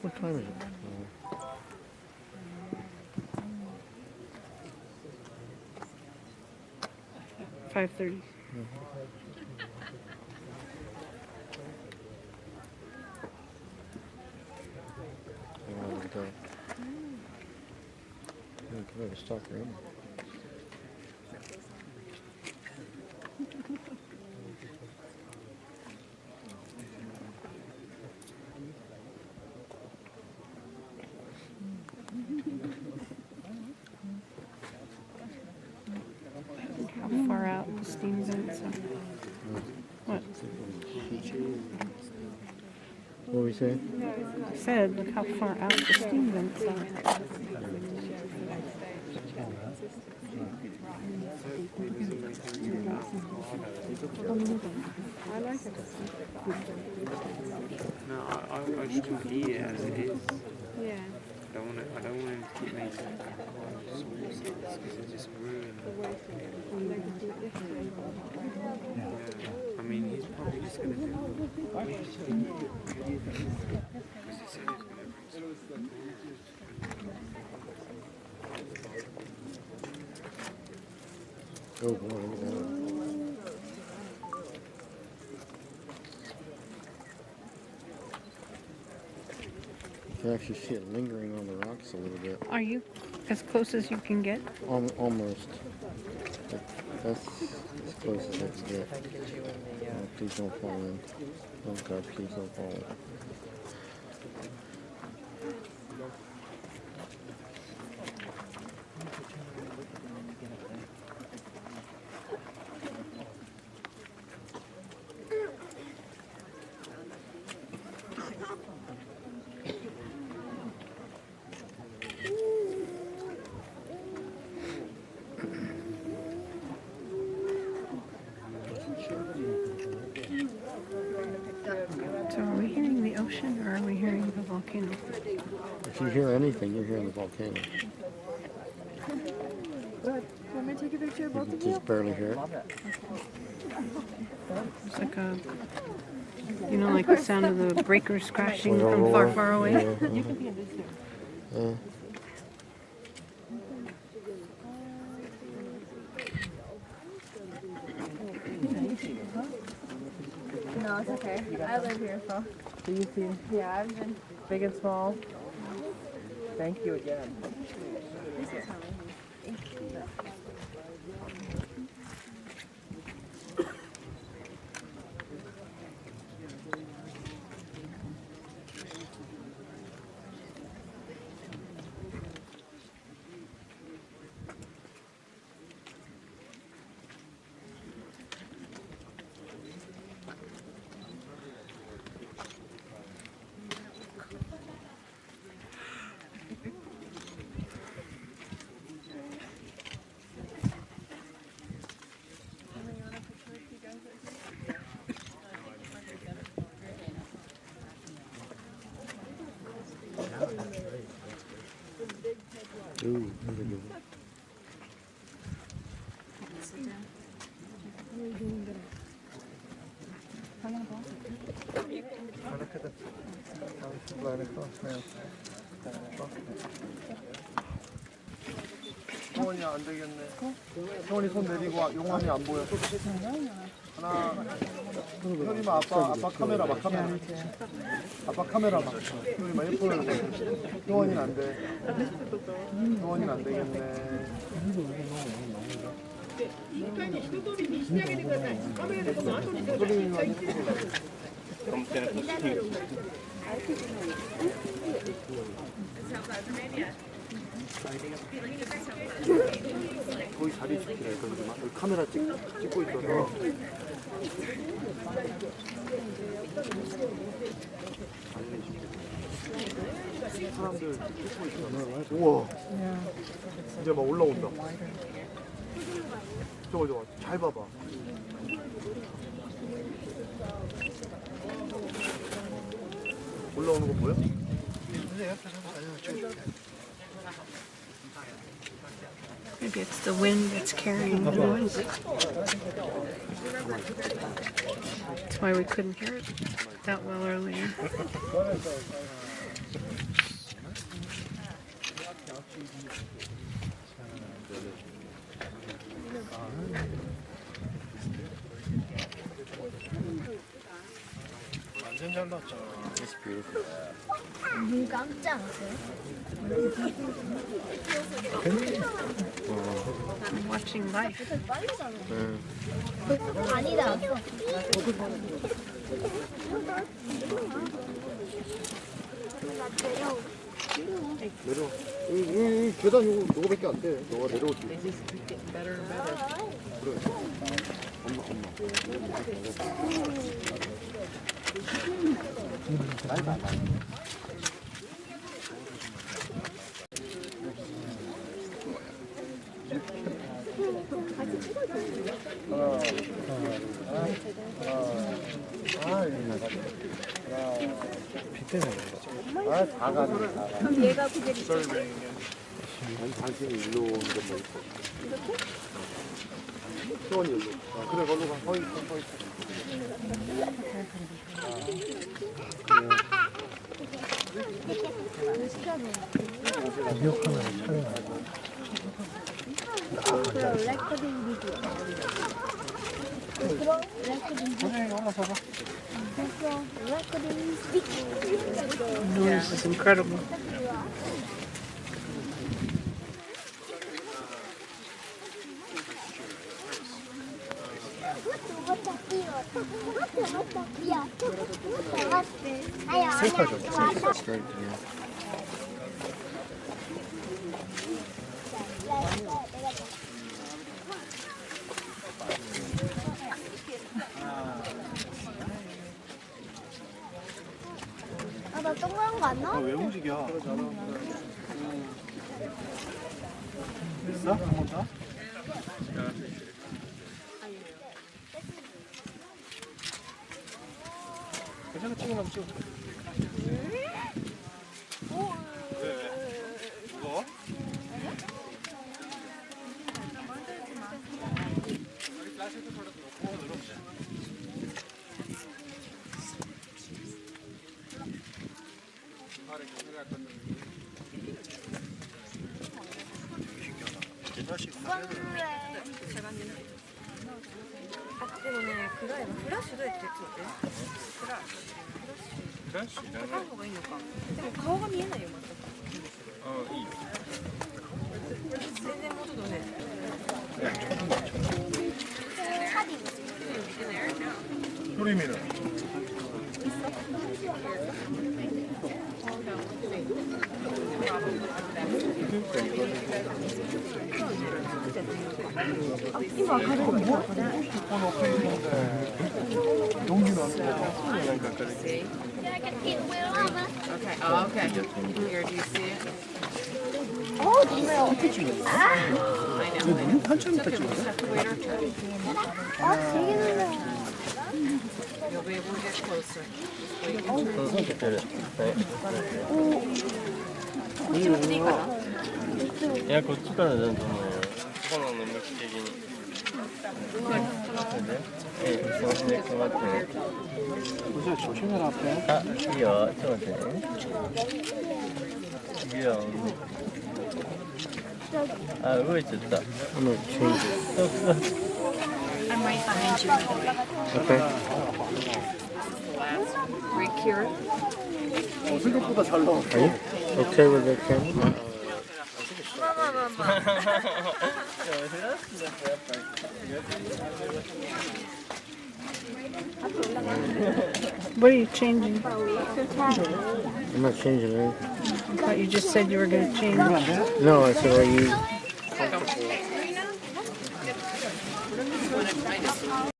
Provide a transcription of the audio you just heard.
What time is it? 5:30. Better stop her in. How far out the steam vents are? What? What were we saying? I said, look how far out the steam vents are. I like it. No, I just want to eat it as it is. Yeah. I don't want him to keep making sauce because it just ruins it. Yeah. I mean, he's probably just going to do it. Oh boy, look at that. You can actually see it lingering on the rocks a little bit. Are you as close as you can get? Almost. That's as close as I can get. Oh, please don't fall in. Oh God, please don't fall in. So are we hearing the ocean or are we hearing the volcano? If you hear anything, you're hearing the volcano. Good. Want me to take a picture of both You of can you? just barely hear it. It's like a, you know, like the sound of the breakers crashing from far, far away. Yeah, You can be in this too. yeah. No, it's okay. I live here, so. So you see Yeah, I've been. big and small. Thank you again. Ooh, that's a good one. 성원이 안 되겠네. 성원이 손 내리고 와. 용환이 안 보여. 하나. 현이만 아빠 카메라 봐. 아빠 카메라 봐. 현이만 예뻐요. 용환이는 안 돼. 용환이는 안 되겠네. 거기 자리 지키라 이거지만 여기 카메라 찍고 있어서 사람들 찍고 있어. 우와 이제 막 올라온다. 저거 잘 봐봐. 올라오는 거 보여? Maybe it's the wind that's carrying the noise. That's why we couldn't hear it that well earlier. 완전 잘 났잖아. It's beautiful. 눈 깜짝 않았어요? I'm watching life. 빨리 자네. 응. 아니다. 내려. 이 계단 요거 너거밖에 안 돼. 너가 내려오지. They just keep getting better and better. 아, 다 가네. 그럼 얘가 그게 아니, 당신이 일로 오는 게 뭐 있어? 이렇게? 수원이 일로. 아, 그래, 걸로 가. 거기 있어, 거기 있어. 그럼 레코딩 비디오. 그럼 레코딩 선생님, 하나 사봐. 비디오. 레코딩 비디오. This is incredible. It's great, yeah. 아, 나 동그란 거 안 나와? 왜 움직여? 됐어? 한 번 더? 괜찮아, 찍으면 찍어. 무거워? 소리미는? 폰 옆에 있는데 용기는 안 돼. Okay. Oh, okay. Here, do you see it? 어, 진짜 어떻게 찍어? I know. 한참 It's okay. We'll just have to wait our turn. 아, 되게 놀라. You'll be able to get closer.いや、こっちからだと思うよ。炎の向き的に。ええ、そうして配ってね。 보세요, 조심해라 앞에. 아, 이요. 좀待ってね。이요. 아, 動いちゃった。もう change. I'm right behind you. Okay. Right here. 생각보다 잘 나와. Are you okay with the camera? What are you changing? I'm not changing anything. I thought you just said you were going to change. No, I said, are you